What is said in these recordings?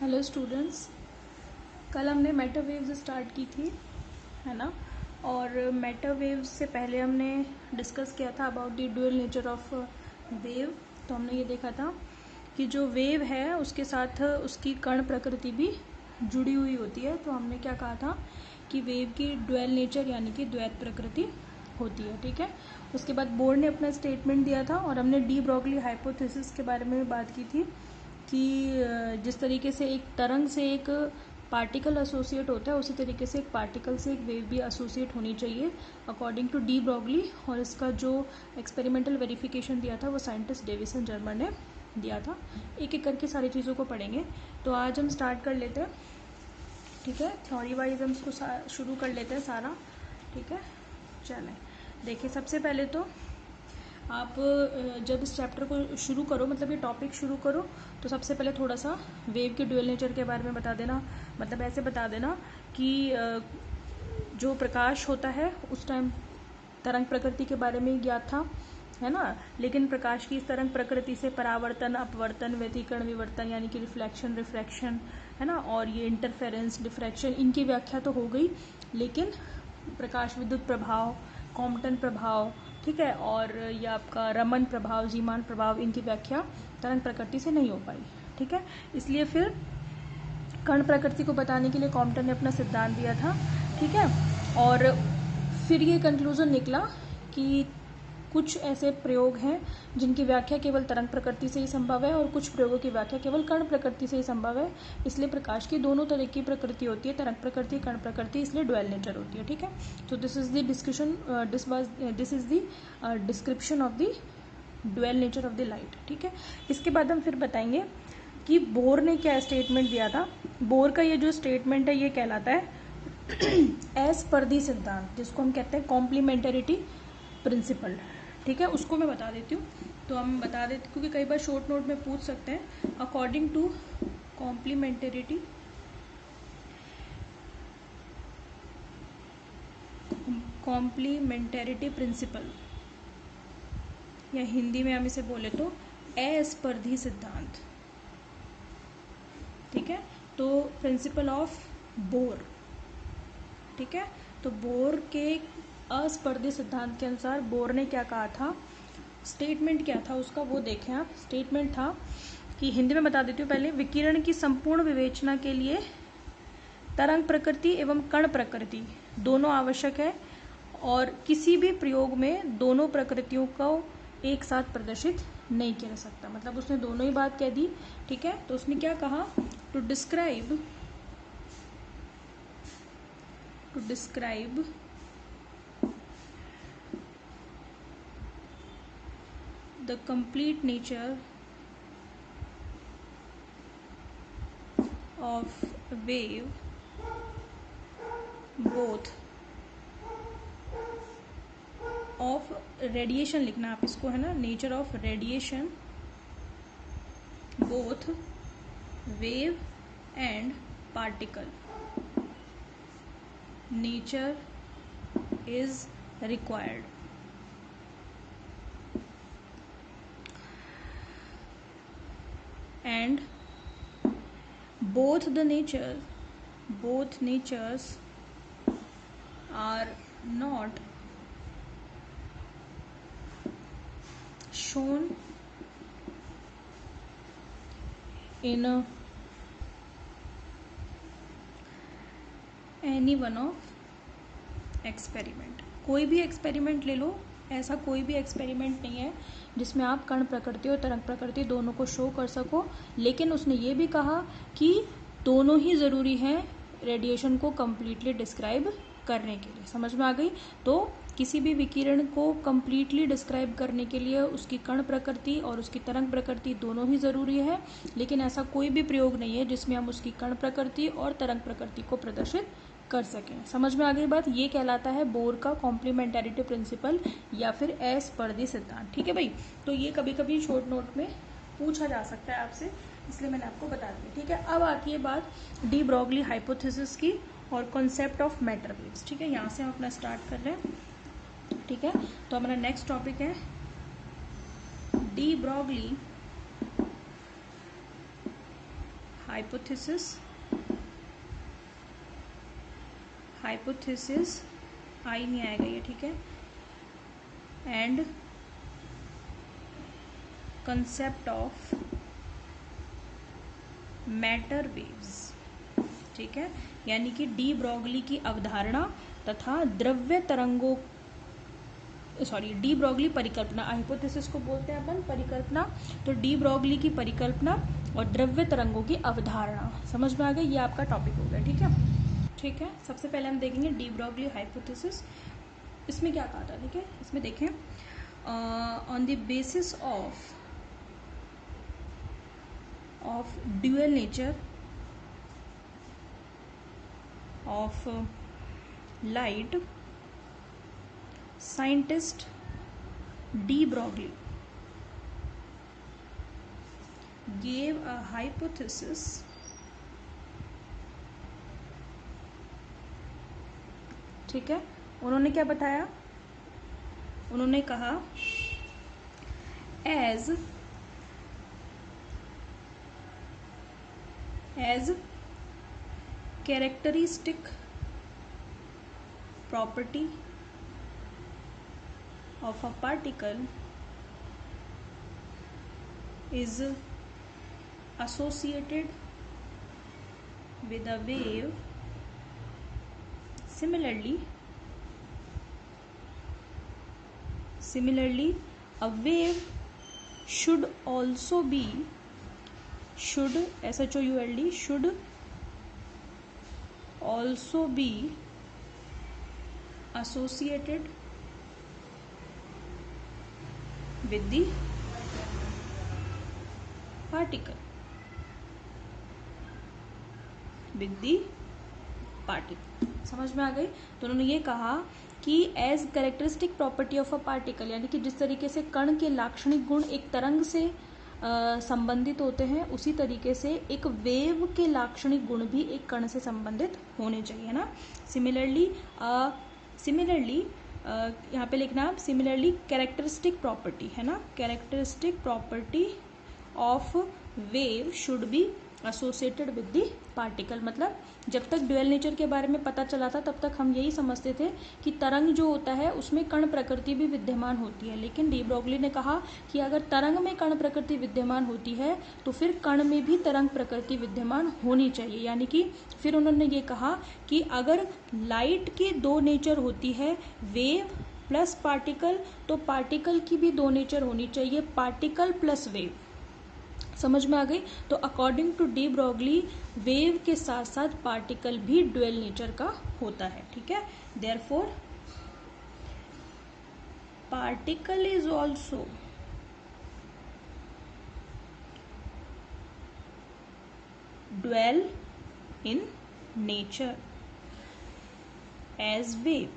Hello students, कल हमने Meta waves start की थी, है ना। और मेटा वेव्स से पहले हमने डिस्कस किया था about the dual nature of wave. तो हमने ये देखा था कि जो वेव है उसके साथ उसकी कण प्रकृति भी जुड़ी हुई होती है। तो हमने क्या कहा था कि वेव की ड्यूअल नेचर यानी कि द्वैत प्रकृति होती है, ठीक है। उसके बाद बोर्ड ने अपना स्टेटमेंट दिया था और हमने डी ब्रॉगली हाइपोथेसिस के बारे में बात की थी कि जिस तरीके से एक तरंग से एक पार्टिकल एसोसिएट होता है उसी तरीके से एक पार्टिकल से एक वेव भी एसोसिएट होनी चाहिए अकॉर्डिंग टू डी ब्रॉगली। और इसका जो एक्सपेरिमेंटल वेरिफिकेशन दिया था वो साइंटिस्ट डेविसन जर्मन ने दिया था। एक एक करके सारी चीज़ों को पढ़ेंगे। तो आज हम स्टार्ट कर लेते हैं, ठीक है। थ्योरी वाइज हम इसको शुरू कर लेते हैं सारा, ठीक है। चलें, देखिए सबसे पहले तो आप जब इस चैप्टर को शुरू करो, मतलब ये टॉपिक शुरू करो, तो सबसे पहले थोड़ा सा वेव के ड्यूअल नेचर के बारे में बता देना। मतलब ऐसे बता देना कि जो प्रकाश होता है उस टाइम तरंग प्रकृति के बारे में ज्ञात था, है ना। लेकिन प्रकाश की इस तरंग प्रकृति से परावर्तन, अपवर्तन, व्यतिकरण, विवर्तन यानी कि रिफ्लेक्शन, रिफ्रैक्शन, है ना, और ये इंटरफेरेंस, डिफ्रैक्शन, इनकी व्याख्या तो हो गई। लेकिन प्रकाश विद्युत प्रभाव, कॉम्पटन प्रभाव, ठीक है, और ये आपका रमन प्रभाव, जीमान प्रभाव, इनकी व्याख्या तरंग प्रकृति से नहीं हो पाई, ठीक है। इसलिए फिर कण प्रकृति को बताने के लिए कॉम्पटन ने अपना सिद्धांत दिया था, ठीक है। और फिर ये कंक्लूजन निकला कि कुछ ऐसे प्रयोग हैं जिनकी व्याख्या केवल तरंग प्रकृति से ही संभव है और कुछ प्रयोगों की व्याख्या केवल कण प्रकृति से ही संभव है। इसलिए प्रकाश की दोनों तरह की प्रकृति होती है, तरंग प्रकृति, कण प्रकृति, इसलिए ड्यूअल नेचर होती है, ठीक है। तो this is the discussion, this is the description of the dual nature of the light, ठीक है। इसके बाद हम फिर बताएंगे कि बोर ने क्या स्टेटमेंट दिया था। बोर का ये जो स्टेटमेंट है ये कहलाता है एस पर दी सिद्धांत, जिसको हम कहते हैं कॉम्प्लीमेंटरिटी प्रिंसिपल, ठीक है। उसको मैं बता देती हूँ। तो हम बता देते क्योंकि कई बार शॉर्ट नोट में पूछ सकते हैं। अकॉर्डिंग टू कॉम्प्लीमेंटरिटी प्रिंसिपल, या हिंदी में हम इसे बोले तो अस्पर्धी सिद्धांत, ठीक है। तो प्रिंसिपल ऑफ बोर, ठीक है। तो बोर के अस्पर्धी सिद्धांत के अनुसार बोर ने क्या कहा था, स्टेटमेंट क्या था उसका वो देखें आप। स्टेटमेंट था कि हिंदी में बता देती हूँ पहले, विकिरण की संपूर्ण विवेचना के लिए तरंग प्रकृति एवं कण प्रकृति दोनों आवश्यक है और किसी भी प्रयोग में दोनों प्रकृतियों को एक साथ प्रदर्शित नहीं किया जा सकता। मतलब उसने दोनों ही बात कह दी, ठीक है। तो उसने क्या कहा, to describe the complete nature of wave, both of radiation लिखना आप इसको, है ना, nature of radiation, both wave and particle, nature is required. And both natures are not shown in any one of experiment. कोई भी experiment ले लो, ऐसा कोई भी एक्सपेरिमेंट नहीं है जिसमें आप कण प्रकृति और तरंग प्रकृति दोनों को शो कर सको। लेकिन उसने ये भी कहा कि दोनों ही ज़रूरी हैं रेडिएशन को कम्प्लीटली डिस्क्राइब करने के लिए। समझ में आ गई। तो किसी भी विकिरण को कम्प्लीटली डिस्क्राइब करने के लिए उसकी कण प्रकृति और उसकी तरंग प्रकृति दोनों ही ज़रूरी है। लेकिन ऐसा कोई भी प्रयोग नहीं है जिसमें हम उसकी कण प्रकृति और तरंग प्रकृति को प्रदर्शित कर सकें। समझ में आ गई बात। ये कहलाता है बोर का कॉम्प्लीमेंटरिटी प्रिंसिपल या फिर अस्पर्धी सिद्धांत, ठीक है भाई। तो ये कभी कभी शॉर्ट नोट में पूछा जा सकता है आपसे, इसलिए मैंने आपको बता दिया, ठीक है। अब आती है बात डी ब्रॉगली हाइपोथेसिस की और कॉन्सेप्ट ऑफ मैटर वेव्स, ठीक है। यहाँ से हम अपना स्टार्ट कर रहे हैं, ठीक है। तो हमारा नेक्स्ट टॉपिक है डी ब्रॉगली हाइपोथेसिस आई नहीं आएगा ये, ठीक है, and concept of matter waves, ठीक है, यानी कि डी ब्रॉगली की अवधारणा तथा द्रव्य तरंगों, डी ब्रॉगली परिकल्पना, हाइपोथेसिस को बोलते हैं अपन परिकल्पना, तो डी ब्रॉगली की परिकल्पना और द्रव्य तरंगों की अवधारणा, समझ में आ गया, ये आपका टॉपिक हो गया, ठीक है। सबसे पहले हम देखेंगे डी ब्रॉगली हाइपोथेसिस, इसमें क्या कहा था, ठीक है, इसमें देखें, on the basis of dual nature of light, scientist de Broglie gave a hypothesis ठीक है, उन्होंने क्या बताया, उन्होंने कहा as characteristic property of a particle is associated with a wave. Similarly, a wave should also be should also be associated with the particle, समझ में आ गई। तो उन्होंने ये कहा कि as characteristic property of a particle, यानी कि जिस तरीके से कण के लाक्षणिक गुण एक तरंग से संबंधित होते हैं, उसी तरीके से एक वेव के लाक्षणिक गुण भी एक कण से संबंधित होने चाहिए, है ना। सिमिलरली यहाँ पे लिखना आप, सिमिलरली कैरेक्टरिस्टिक प्रॉपर्टी, है ना, characteristic property of wave should be associated with the particle. मतलब जब तक ड्यूअल नेचर के बारे में पता चला था तब तक हम यही समझते थे कि तरंग जो होता है उसमें कण प्रकृति भी विद्यमान होती है, लेकिन डी ब्रॉगली ने कहा कि अगर तरंग में कण प्रकृति विद्यमान होती है तो फिर कण में भी तरंग प्रकृति विद्यमान होनी चाहिए। यानी कि फिर उन्होंने ये कहा कि अगर लाइट की दो नेचर होती है, वेव प्लस पार्टिकल, तो पार्टिकल की भी दो नेचर होनी चाहिए, पार्टिकल प्लस वेव। समझ में आ गई। तो according to de Broglie wave के साथ साथ पार्टिकल भी ड्यूअल नेचर का होता है, ठीक है। Therefore particle is also dual in nature as wave,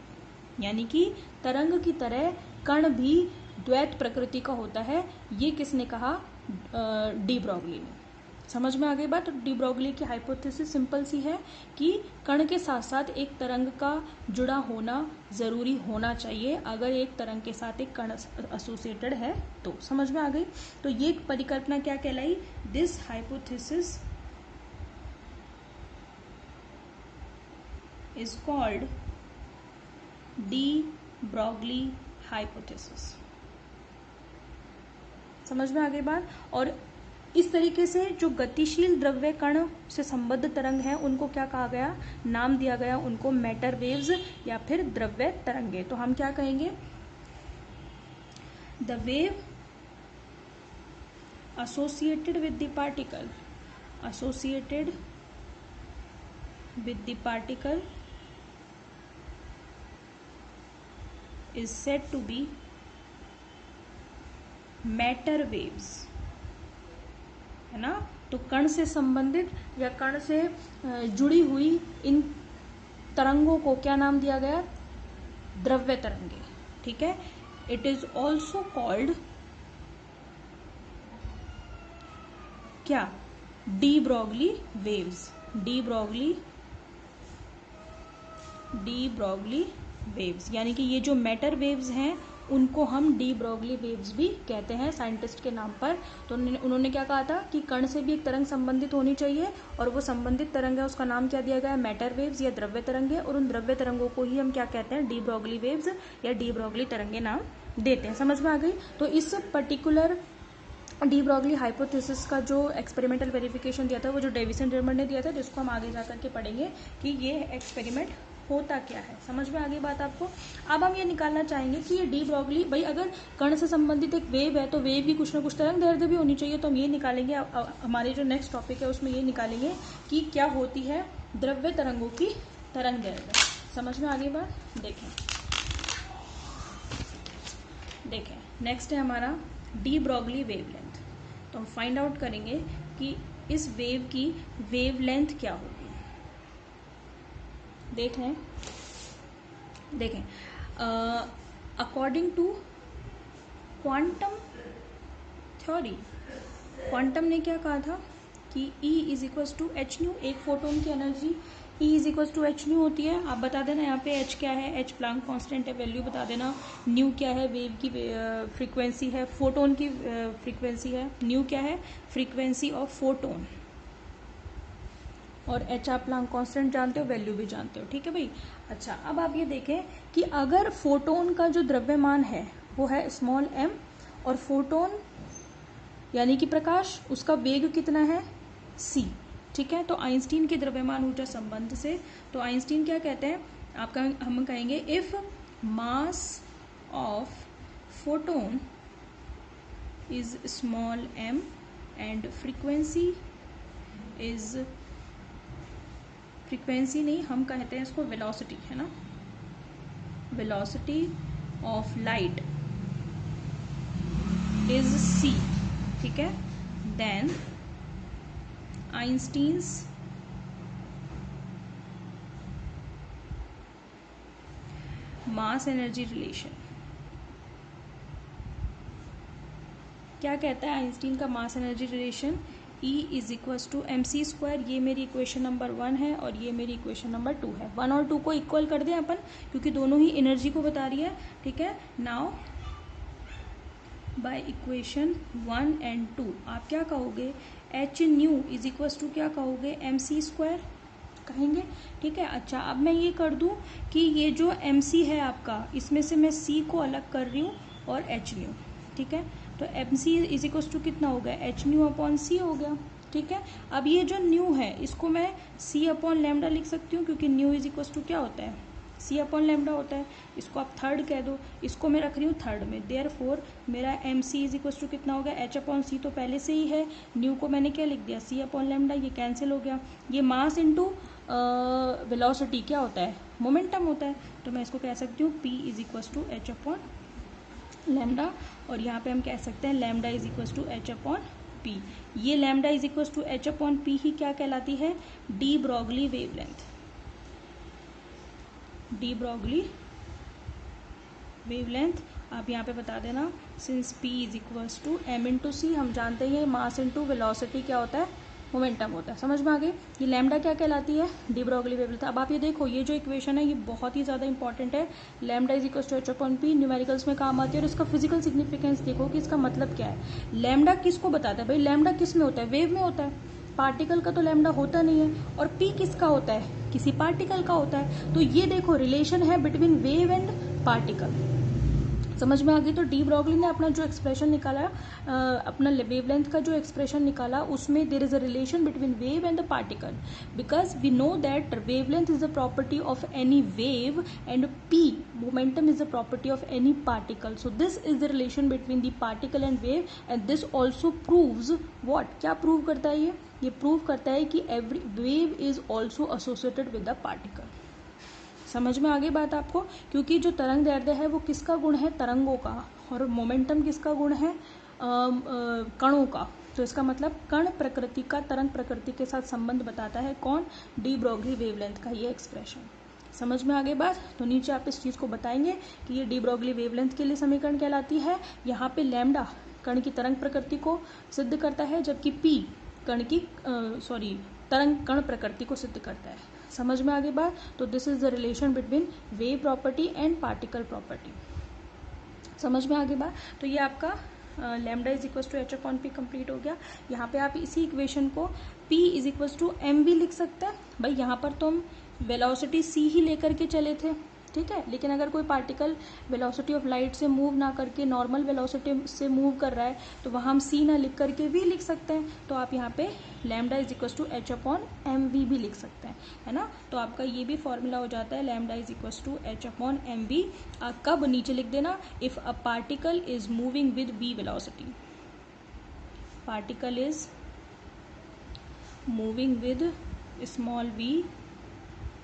यानी कि तरंग की तरह कण भी द्वैत प्रकृति का होता है। ये किसने कहा? डी ब्रॉगली ने। समझ में आ गई बात। डी ब्रॉगली की हाइपोथेसिस सिंपल सी है कि कण के साथ साथ एक तरंग का जुड़ा होना जरूरी होना चाहिए, अगर एक तरंग के साथ एक कण एसोसिएटेड है तो। समझ में आ गई। तो ये परिकल्पना क्या कहलाई? This hypothesis is called de Broglie hypothesis. समझ में आ गई बात। और इस तरीके से जो गतिशील द्रव्य कण से संबद्ध तरंग है उनको क्या कहा गया? नाम दिया गया उनको मैटर वेव्स या फिर द्रव्य तरंगे। तो हम क्या कहेंगे? The wave associated with the particle is said to be matter waves, है ना। तो कण से संबंधित या कण से जुड़ी हुई इन तरंगों को क्या नाम दिया गया? द्रव्य तरंगे, ठीक है। इट इज ऑल्सो कॉल्ड क्या? De Broglie waves. De Broglie waves, यानी कि ये जो मैटर वेव्स हैं उनको हम डी ब्रोगली वेव्स भी कहते हैं साइंटिस्ट के नाम पर। तो उन्होंने क्या कहा था कि कण से भी एक तरंग संबंधित होनी चाहिए, और वो संबंधित तरंग है उसका नाम क्या दिया गया है, मैटर वेव्स या द्रव्य तरंगे, और उन द्रव्य तरंगों को ही हम क्या कहते हैं, डी ब्रोगली वेव्स या डी ब्रोगली तरंगे नाम देते हैं। समझ में आ गई। तो इस पर्टिकुलर डी ब्रोगली हाइपोथेसिस का जो एक्सपेरिमेंटल वेरिफिकेशन दिया था वो जो डेविस एंड जर्मर ने दिया था, जिसको हम आगे जाकर के पढ़ेंगे कि ये एक्सपेरिमेंट होता क्या है। समझ में आ गई बात आपको। अब हम ये निकालना चाहेंगे कि ये डी ब्रोगली, भाई अगर कण से संबंधित एक वेव है तो वेव की कुछ ना कुछ तरंग दैर्ध्य भी होनी चाहिए। तो हम ये निकालेंगे, हमारे जो नेक्स्ट टॉपिक है उसमें ये निकालेंगे कि क्या होती है द्रव्य तरंगों की तरंग दैर्ध्य। समझ में आ गई बात। देखें नेक्स्ट है हमारा डी ब्रोगली वेवलेंथ। तो हम फाइंड आउट करेंगे कि इस वेव की वेवलेंथ क्या होगी। देखें according to quantum theory, quantum ने क्या कहा था कि E is equal to H nu, एक फोटोन की energy E is equal to H nu होती है। आप बता देना यहाँ पे H क्या है, H प्लांक कांस्टेंट है, वैल्यू बता देना। न्यू क्या है, वेव की फ्रीक्वेंसी है, फोटोन की फ्रीक्वेंसी है। न्यू क्या है, फ्रीक्वेंसी ऑफ फोटोन, और H आप प्लांक कांस्टेंट जानते हो, वैल्यू भी जानते हो। ठीक है भाई। अच्छा, अब आप ये देखें कि अगर फोटोन का जो द्रव्यमान है वो है स्मॉल m, और फोटोन यानी कि प्रकाश, उसका वेग कितना है c। ठीक है। तो आइंस्टीन के द्रव्यमान ऊर्जा संबंध से, तो आइंस्टीन क्या कहते हैं, हम कहेंगे if mass of photon is small m and frequency नहीं, हम कहते हैं इसको वेलोसिटी, है ना, velocity of light is c। ठीक है। Then Einstein's mass energy relation क्या कहता है, आइंस्टीन का mass energy relation E is equal to MC square. ये मेरी इक्वेशन नंबर 1 है और ये मेरी इक्वेशन नंबर 2 है। 1 और 2 को इक्वल कर दें अपन, क्योंकि दोनों ही एनर्जी को बता रही है। ठीक है। नाउ बाय इक्वेशन 1 एंड 2 आप क्या कहोगे, H nu is equal to क्या कहोगे, MC स्क्वायर कहेंगे। ठीक है। अच्छा, अब मैं ये कर दूं कि ये जो MC है आपका, इसमें से मैं C को अलग कर रही हूँ और H न्यू। ठीक है। तो MC इज इक्वल टू कितना हो गया, H न्यू अपॉन C हो गया। ठीक है। अब ये जो न्यू है इसको मैं C अपॉन लैम्डा लिख सकती हूँ, क्योंकि न्यू इज इक्वल टू क्या होता है, C अपॉन लैम्डा होता है। इसको आप थर्ड कह दो, इसको मैं रख रही हूँ थर्ड में। देयरफॉर मेरा MC इज इक्वल टू कितना हो गया, H अपॉन C तो पहले से ही है, न्यू को मैंने क्या लिख दिया, C अपॉन लैम्डा, ये कैंसिल हो गया। ये मास इंटू वेलोसिटी क्या होता है, मोमेंटम होता है। तो मैं इसको कह सकती हूँ P is equal to H upon lambda, और यहाँ पे हम कह सकते हैं lambda is equal to H upon P। ये lambda is equal to H upon P ही क्या कहलाती है, de Broglie wavelength. De Broglie wavelength आप यहाँ पे बता देना, since P is equal to M into C, हम जानते हैं मास इंटू वेलोसिटी क्या होता है, मोमेंटम होता है। समझ में आ गई। ये लैम्डा क्या कहलाती है, डी ब्रोगली वेवलेंथ। अब आप ये देखो, ये जो इक्वेशन है ये बहुत ही ज़्यादा इंपॉर्टेंट है। Lambda is equal to H upon P numericals में काम आती है, और इसका फिजिकल सिग्निफिकेंस देखो कि इसका मतलब क्या है। लैम्डा किसको बताता है भाई, लैम्डा किस में होता है, वेव में होता है। पार्टिकल का तो लैम्डा होता नहीं है, और P किसका होता है, किसी पार्टिकल का होता है। तो ये देखो रिलेशन है बिटवीन वेव एंड पार्टिकल। समझ में आ गई। तो डी ब्रोगली ने अपना जो एक्सप्रेशन निकाला, अपना वेवलेंथ का जो एक्सप्रेशन निकाला, उसमें there is a relation between wave and the particle, because we know that wavelength is the property of any wave and P momentum is the property of any particle. So this is the relation between the particle and wave, and this also proves what, क्या prove करता है ये prove करता है कि every wave is also associated with the particle. समझ में आ गई बात आपको। क्योंकि जो तरंग दैर्ध्य है वो किसका गुण है, तरंगों का, और मोमेंटम किसका गुण है, कणों का। तो इसका मतलब कण प्रकृति का तरंग प्रकृति के साथ संबंध बताता है कौन, डी ब्रोगली वेवलेंथ का ये एक्सप्रेशन। समझ में आ गई बात। तो नीचे आप इस चीज़ को बताएंगे कि ये डी ब्रोगली वेवलेंथ के लिए समीकरण कहलाती है। यहाँ पे लैम्डा कण की तरंग प्रकृति को सिद्ध करता है, जबकि P कण की तरंग कण प्रकृति को सिद्ध करता है। समझ में आ गई बात। तो this is the relation between wave property and particle property. समझ में आगे बात। तो ये आपका lambda is equal to H upon P complete हो गया। यहाँ पे आप इसी इक्वेशन को p is equal to M भी लिख सकते हैं। भाई यहाँ पर तो हम वेलोसिटी c ही लेकर के चले थे, ठीक है, लेकिन अगर कोई पार्टिकल वेलोसिटी ऑफ लाइट से मूव ना करके नॉर्मल वेलोसिटी से मूव कर रहा है तो वहाँ हम c ना लिख करके v लिख सकते हैं। तो आप यहाँ पे lambda is equal to H upon M V भी लिख सकते हैं, है ना। तो आपका ये भी फॉर्मूला हो जाता है lambda is equal to H upon M V. कब नीचे लिख देना, if a particle is moving with v velocity, particle is moving with small v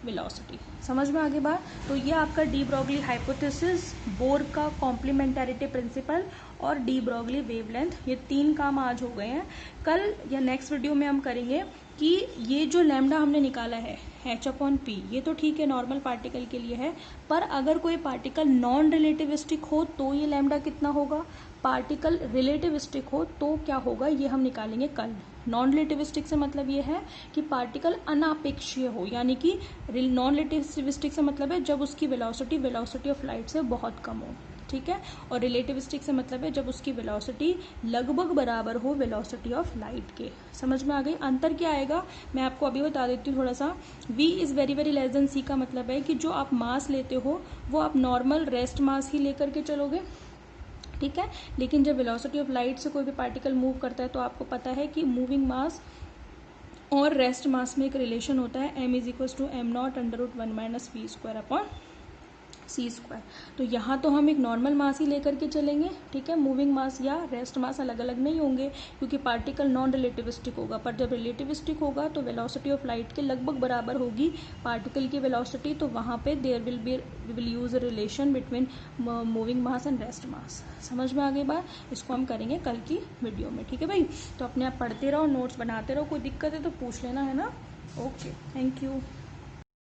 velocity. समझ में आगे बात। तो ये आपका डी ब्रॉगली हाइपोथेसिस, बोर का कॉम्प्लीमेंटैरिटी प्रिंसिपल और डी ब्रॉगली वेवलेंथ, ये 3 काम आज हो गए हैं। कल या नेक्स्ट वीडियो में हम करेंगे कि ये जो लैम्डा हमने निकाला है एच अपॉन पी, ये तो ठीक है नॉर्मल पार्टिकल के लिए है, पर अगर कोई पार्टिकल नॉन रिलेटिविस्टिक हो तो ये लैम्डा कितना होगा, पार्टिकल रिलेटिविस्टिक हो तो क्या होगा, ये हम निकालेंगे कल। नॉन रिलेटिविस्टिक से मतलब ये है कि पार्टिकल अनापेक्षीय हो, यानी कि नॉन रिलेटिविस्टिक से मतलब है जब उसकी वेलोसिटी ऑफ लाइट से बहुत कम हो, ठीक है, और रिलेटिविस्टिक से मतलब है जब उसकी वेलोसिटी लगभग बराबर हो वेलोसिटी ऑफ लाइट के। समझ में आ गई। अंतर क्या आएगा मैं आपको अभी बता देती हूँ थोड़ा सा। v is very very less than c का मतलब है कि जो आप मास लेते हो वो आप नॉर्मल रेस्ट मास ही लेकर के चलोगे, ठीक है, लेकिन जब वेलोसिटी ऑफ लाइट से कोई भी पार्टिकल मूव करता है तो आपको पता है कि मूविंग मास और रेस्ट मास में एक रिलेशन होता है, m is equal to M naught under root 1 minus V square upon C square. तो यहाँ तो हम एक नॉर्मल मास ही लेकर के चलेंगे, ठीक है, मूविंग मास या रेस्ट मास अलग अलग नहीं होंगे क्योंकि पार्टिकल नॉन रिलेटिविस्टिक होगा, पर जब रिलेटिविस्टिक होगा तो वेलोसिटी ऑफ लाइट के लगभग बराबर होगी पार्टिकल की वेलोसिटी, तो वहाँ पे there will use a relation between moving mass and rest mass. समझ में आ गई बात। इसको हम करेंगे कल की वीडियो में, ठीक है भाई। तो अपने आप पढ़ते रहो, नोट्स बनाते रहो, कोई दिक्कत है तो पूछ लेना, है ना। Okay, thank you.